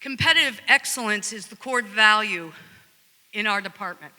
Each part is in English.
Competitive excellence is the core value in our department.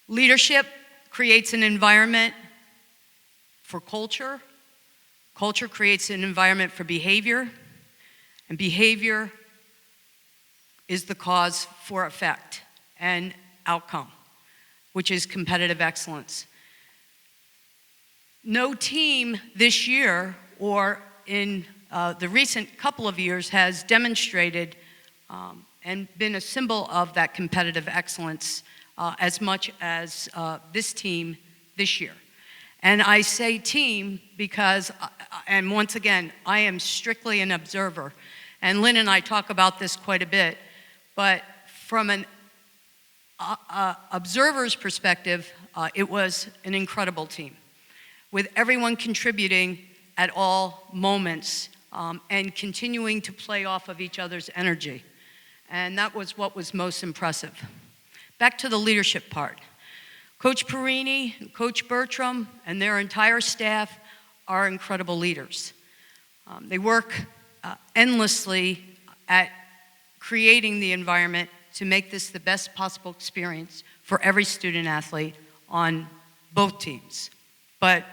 Leadership creates an environment for culture. Culture creates an environment for behavior. And behavior is the cause for effect and outcome, which is competitive excellence. No team this year or in the recent couple of years has demonstrated and been a symbol of that competitive excellence as much as this team this year. And I say team because, and once again, I am strictly an observer. And Lynn and I talk about this quite a bit, but from an observer's perspective, it was an incredible team, with everyone contributing at all moments and continuing to play off of each other's energy. And that was what was most impressive. Back to the leadership part. Coach Perini, Coach Bertram, and their entire staff are incredible leaders. They work endlessly at creating the environment to make this the best possible experience for every student athlete on both teams. But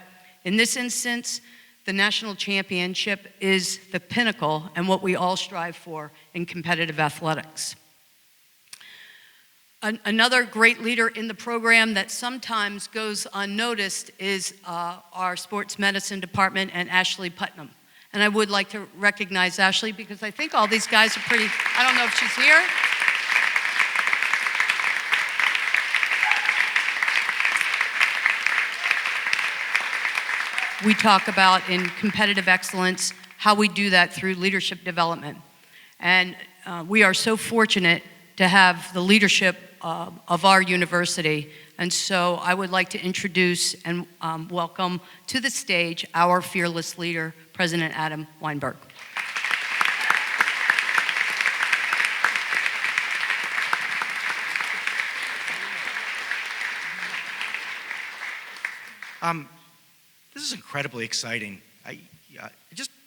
in this instance, the national championship is the pinnacle and what we all strive for in competitive athletics. Another great leader in the program that sometimes goes unnoticed is our sports medicine department and Ashley Putnam. And I would like to recognize Ashley because I think all these guys are pretty, I don't know if she's here. We talk about in competitive excellence how we do that through leadership development. And we are so fortunate to have the leadership of our university. And so I would like to introduce and welcome to the stage our fearless leader, President Adam Weinberg. This is incredibly exciting. Let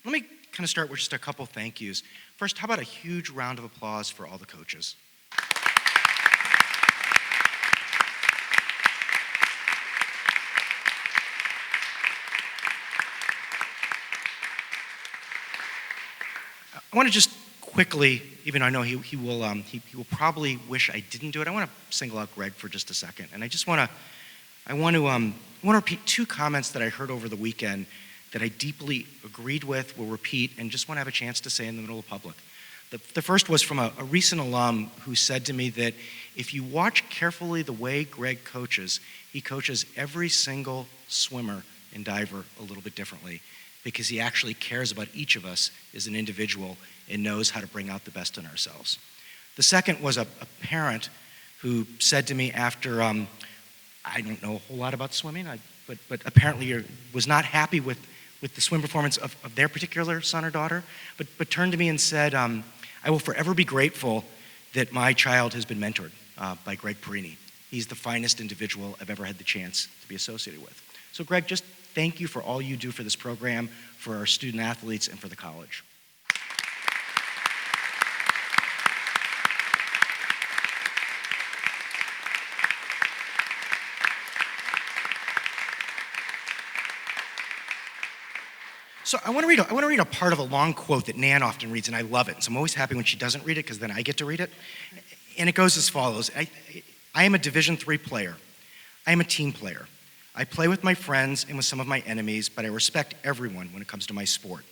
me kind of start with just a couple thank yous. First, how about a huge round of applause for all the coaches? I want to just quickly, even though I know he will probably wish I didn't do it, I want to single out Greg for just a second. And I want to repeat two comments that I heard over the weekend that I deeply agreed with, will repeat, and just want to have a chance to say in the middle of public. The first was from a recent alum who said to me that if you watch carefully the way Greg coaches, he coaches every single swimmer and diver a little bit differently because he actually cares about each of us as an individual and knows how to bring out the best in ourselves. The second was a parent who said to me after, I don't know a whole lot about swimming, but apparently was not happy with the swim performance of their particular son or daughter, but turned to me and said, I will forever be grateful that my child has been mentored by Greg Perini. He's the finest individual I've ever had the chance to be associated with. So Greg, just thank you for all you do for this program, for our student athletes, and for the college. So I want to read a part of a long quote that Nan often reads, and I love it. So I'm always happy when she doesn't read it because then I get to read it. And it goes as follows. I am a Division III player. I am a team player. I play with my friends and with some of my enemies, but I respect everyone when it comes to my sport.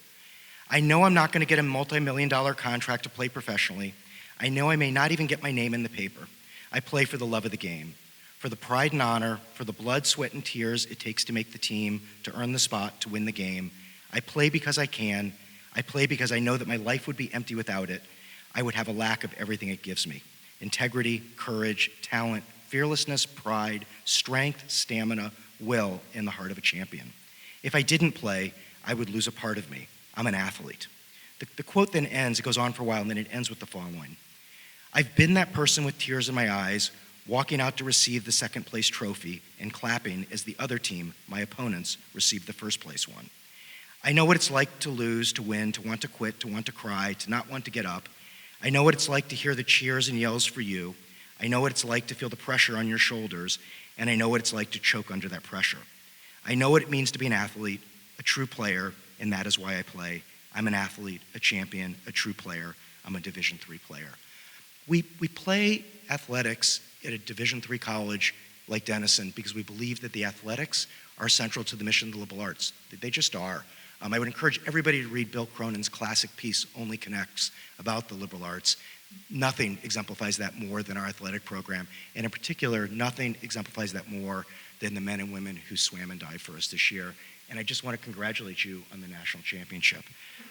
I know I'm not going to get a multi-million-dollar contract to play professionally. I know I may not even get my name in the paper. I play for the love of the game, for the pride and honor, for the blood, sweat, and tears it takes to make the team, to earn the spot, to win the game. I play because I can. I play because I know that my life would be empty without it. I would have a lack of everything it gives me. Integrity, courage, talent, fearlessness, pride, strength, stamina, will, and the heart of a champion. If I didn't play, I would lose a part of me. I'm an athlete. The quote then ends, it goes on for a while, and then it ends with the following. I've been that person with tears in my eyes, walking out to receive the second place trophy and clapping as the other team, my opponents, received the first place one. I know what it's like to lose, to win, to want to quit, to want to cry, to not want to get up. I know what it's like to hear the cheers and yells for you. I know what it's like to feel the pressure on your shoulders, and I know what it's like to choke under that pressure. I know what it means to be an athlete, a true player, and that is why I play. I'm an athlete, a champion, a true player. I'm a Division III player. We play athletics at a Division III college like Denison because we believe that the athletics are central to the mission of the liberal arts. They just are. I would encourage everybody to read Bill Cronin's classic piece, Only Connects, about the liberal arts. Nothing exemplifies that more than our athletic program. And in particular, nothing exemplifies that more than the men and women who swam and dived for us this year. And I just want to congratulate you on the national championship.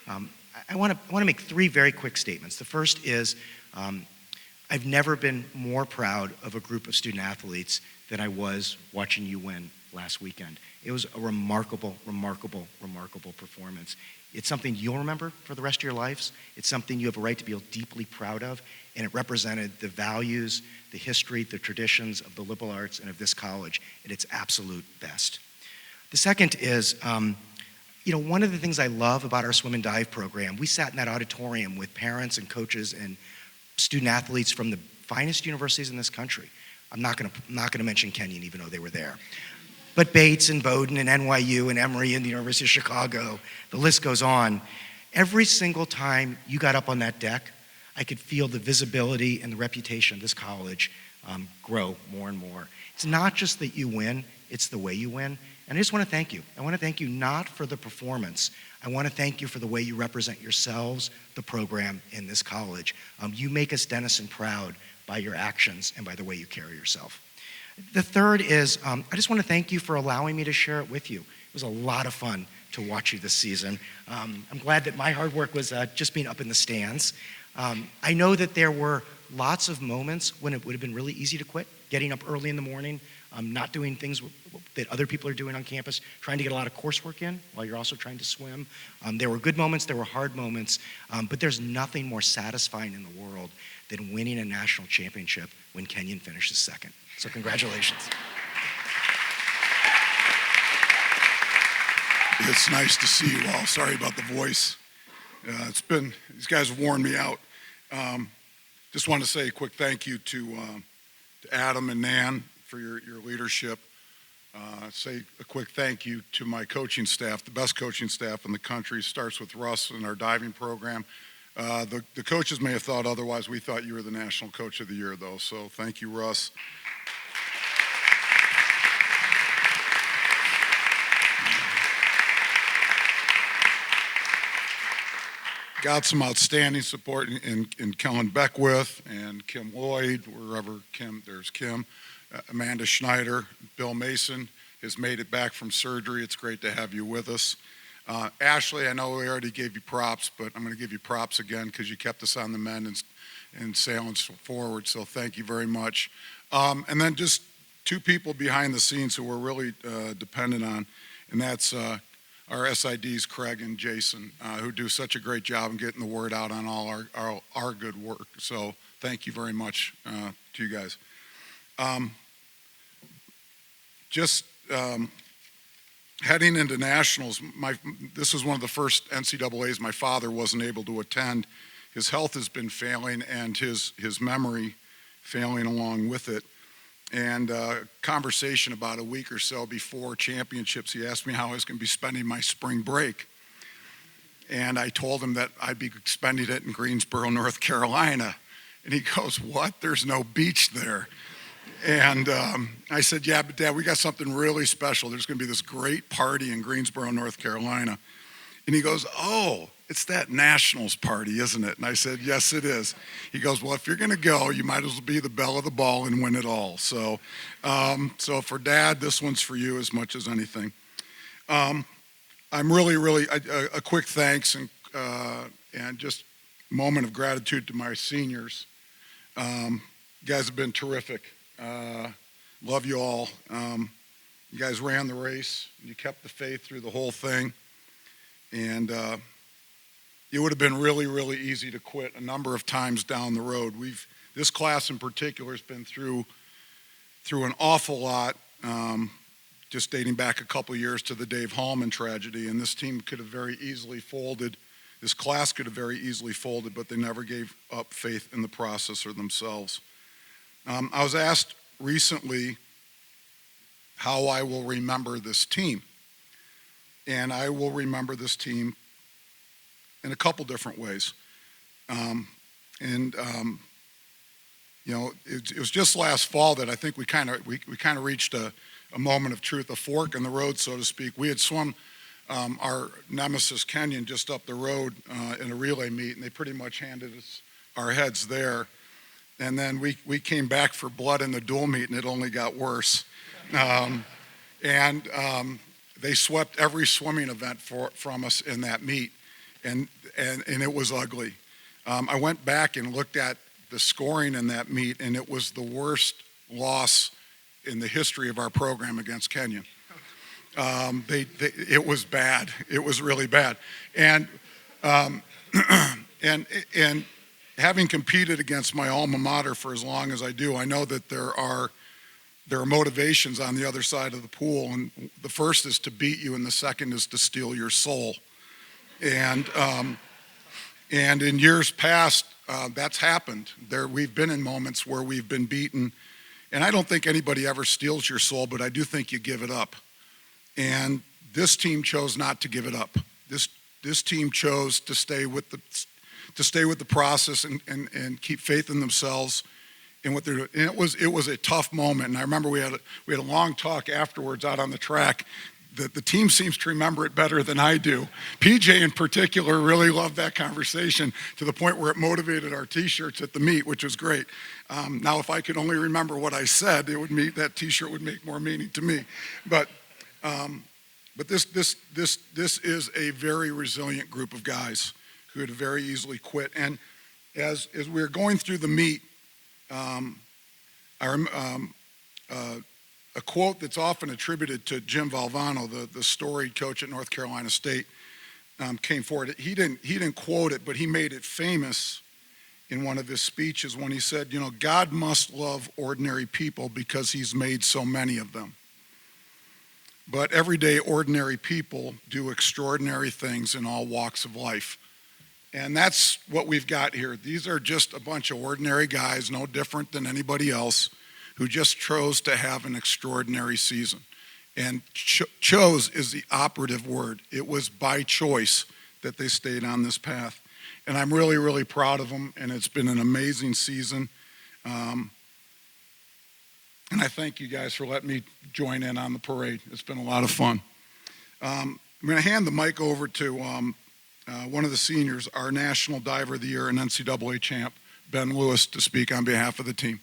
I want to make three very quick statements. The first is, I've never been more proud of a group of student athletes than I was watching you win last weekend. It was a remarkable, remarkable, remarkable performance. It's something you'll remember for the rest of your lives. It's something you have a right to be deeply proud of, and it represented the values, the history, the traditions of the liberal arts and of this college at its absolute best. The second is, one of the things I love about our swim and dive program, we sat in that auditorium with parents and coaches and student athletes from the finest universities in this country. I'm not going to mention Kenyon, even though they were there. But Bates and Bowdoin and NYU and Emory and the University of Chicago, the list goes on. Every single time you got up on that deck, I could feel the visibility and the reputation of this college grow more and more. It's not just that you win, it's the way you win. And I just want to thank you. I want to thank you not for the performance. I want to thank you for the way you represent yourselves, the program, in this college. You make us Denison proud by your actions and by the way you carry yourself. The third is, I just want to thank you for allowing me to share it with you. It was a lot of fun to watch you this season. I'm glad that my hard work was just being up in the stands. I know that there were lots of moments when it would have been really easy to quit, getting up early in the morning, not doing things that other people are doing on campus, trying to get a lot of coursework in while you're also trying to swim. There were good moments, there were hard moments, but there's nothing more satisfying in the world than winning a national championship when Kenyon finishes second. So congratulations. It's nice to see you all. Sorry about the voice. These guys have worn me out. Just want to say a quick thank you to Adam and Nan for your leadership. Say a quick thank you to my coaching staff, the best coaching staff in the country. Starts with Russ in our diving program. The coaches may have thought otherwise. We thought you were the National Coach of the Year, though, so thank you, Russ. Got some outstanding support in Kellen Beckwith and Kim Lloyd, wherever there's Kim, Amanda Schneider, Bill Mason has made it back from surgery. It's great to have you with us. Ashley, I know we already gave you props, but I'm going to give you props again because you kept us on the mend and sailing forward, so thank you very much. And then just two people behind the scenes who we're really dependent on, and that's our SIDs, Craig and Jason, who do such a great job in getting the word out on all our good work. So thank you very much to you guys. Heading into nationals, this was one of the first NCAAs my father wasn't able to attend. His health has been failing and his memory failing along with it. And conversation about a week or so before championships, he asked me how I was going to be spending my spring break. And I told him that I'd be spending it in Greensboro, North Carolina. And he goes, "What? There's no beach there." And I said, "Yeah, but Dad, we got something really special. There's going to be this great party in Greensboro, North Carolina." And he goes, "Oh, it's that Nationals party, isn't it?" And I said, "Yes, it is." He goes, "Well, if you're going to go, you might as well be the belle of the ball and win it all." So for Dad, this one's for you as much as anything. I'm really a quick thanks and just moment of gratitude to my seniors. You guys have been terrific. Love you all. You guys ran the race. You kept the faith through the whole thing. And it would have been really, really easy to quit a number of times down the road. This class in particular has been through an awful lot just dating back a couple years to the Dave Hallman tragedy. And this team could have very easily folded. This class could have very easily folded, but they never gave up faith in the process or themselves. I was asked recently how I will remember this team. And I will remember this team in a couple different ways. It was just last fall that I think we kind of reached a moment of truth, a fork in the road, so to speak. We had swum our nemesis Kenyon just up the road in a relay meet, and they pretty much handed us our heads there. And then we came back for blood in the dual meet, and it only got worse. They swept every swimming event from us in that meet, and it was ugly. I went back and looked at the scoring in that meet, and it was the worst loss in the history of our program against Kenyon. It was bad. It was really bad. And having competed against my alma mater for as long as I do, I know that there are motivations on the other side of the pool, and the first is to beat you, and the second is to steal your soul. And in years past, that's happened. We've been in moments where we've been beaten, and I don't think anybody ever steals your soul, but I do think you give it up. And this team chose not to give it up. This team chose to stay with the process and keep faith in themselves and what they're doing. And it was a tough moment. And I remember we had a long talk afterwards out on the track. The team seems to remember it better than I do. PJ in particular really loved that conversation to the point where it motivated our T-shirts at the meet, which was great. Now, if I could only remember what I said, that T-shirt would make more meaning to me. But this is a very resilient group of guys who had very easily quit. And as we were going through the meet, a quote that's often attributed to Jim Valvano, the storied coach at North Carolina State, came forward. He didn't quote it, but he made it famous in one of his speeches when he said, God must love ordinary people because he's made so many of them. But everyday ordinary people do extraordinary things in all walks of life. And that's what we've got here. These are just a bunch of ordinary guys, no different than anybody else, who just chose to have an extraordinary season. And chose is the operative word. It was by choice that they stayed on this path. And I'm really, really proud of them, and it's been an amazing season. And I thank you guys for letting me join in on the parade. It's been a lot of fun. I'm going to hand the mic over to one of the seniors, our National Diver of the Year and NCAA champ, Ben Lewis, to speak on behalf of the team.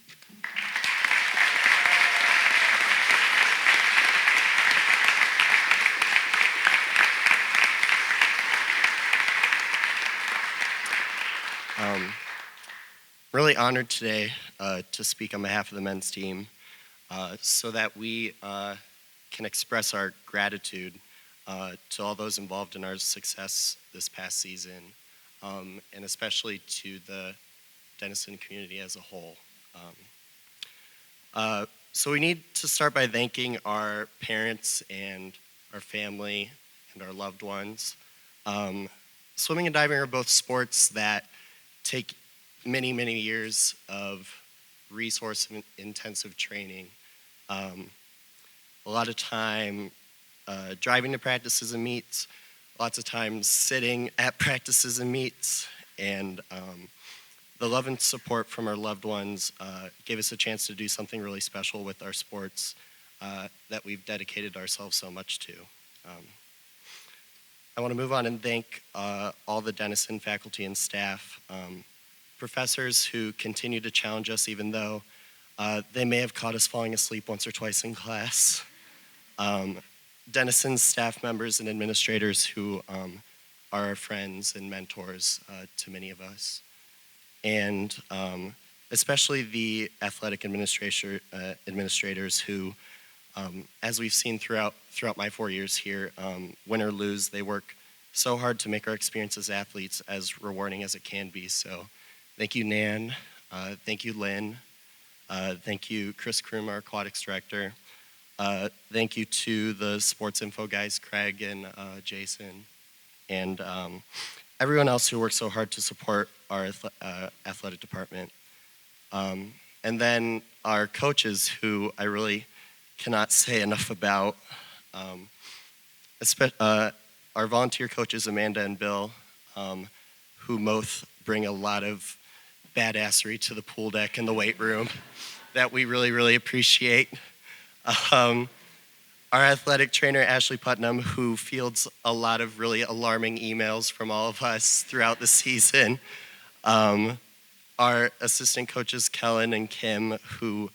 Really honored today to speak on behalf of the men's team so that we can express our gratitude to all those involved in our success this past season, and especially to the Denison community as a whole. So we need to start by thanking our parents and our family and our loved ones. Swimming and diving are both sports that take many, many years of resource-intensive training. A lot of time driving to practices and meets, lots of times sitting at practices and meets, and the love and support from our loved ones gave us a chance to do something really special with our sports that we've dedicated ourselves so much to. I want to move on and thank all the Denison faculty and staff, professors who continue to challenge us even though they may have caught us falling asleep once or twice in class. Denison's staff members and administrators who are our friends and mentors to many of us. And especially the athletic administrators who, as we've seen throughout my 4 years here, win or lose, they work so hard to make our experience as athletes as rewarding as it can be. So thank you, Nan. Thank you, Lynn. Thank you, Chris Kroom, our aquatics director. Thank you to the sports info guys, Craig and Jason, and everyone else who worked so hard to support our athletic department. And then our coaches, who I really cannot say enough about. Our volunteer coaches, Amanda and Bill, who both bring a lot of badassery to the pool deck and the weight room that we really, really appreciate. Our athletic trainer, Ashley Putnam, who fields a lot of really alarming emails from all of us throughout the season. Our assistant coaches, Kellen and Kim, who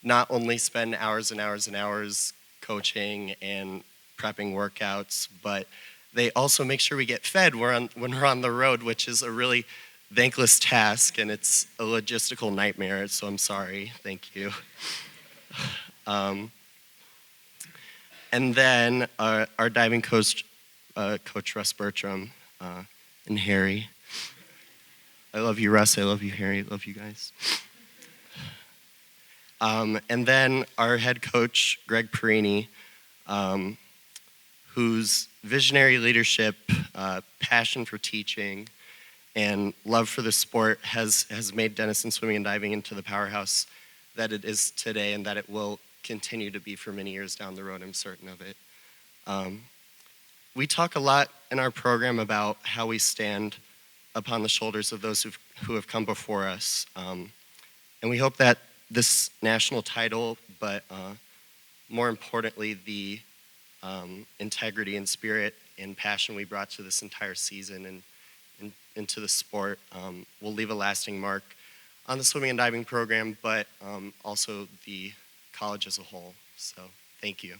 not only spend hours and hours and hours coaching and prepping workouts, but they also make sure we get fed when we're on the road, which is a really thankless task, and it's a logistical nightmare, so I'm sorry. Thank you. And then our diving coach, Coach Russ Bertram, and Harry. I love you, Russ. I love you, Harry. I love you guys. And then our head coach, Greg Perini, whose visionary leadership, passion for teaching, and love for the sport has made Denison Swimming and Diving into the powerhouse that it is today, and that it will continue to be for many years down the road. I'm certain of it. We talk a lot in our program about how we stand upon the shoulders of those who have come before us. And we hope that this national title, but more importantly, the integrity and spirit and passion we brought to this entire season and into the sport will leave a lasting mark on the swimming and diving program, but also the college as a whole. So thank you.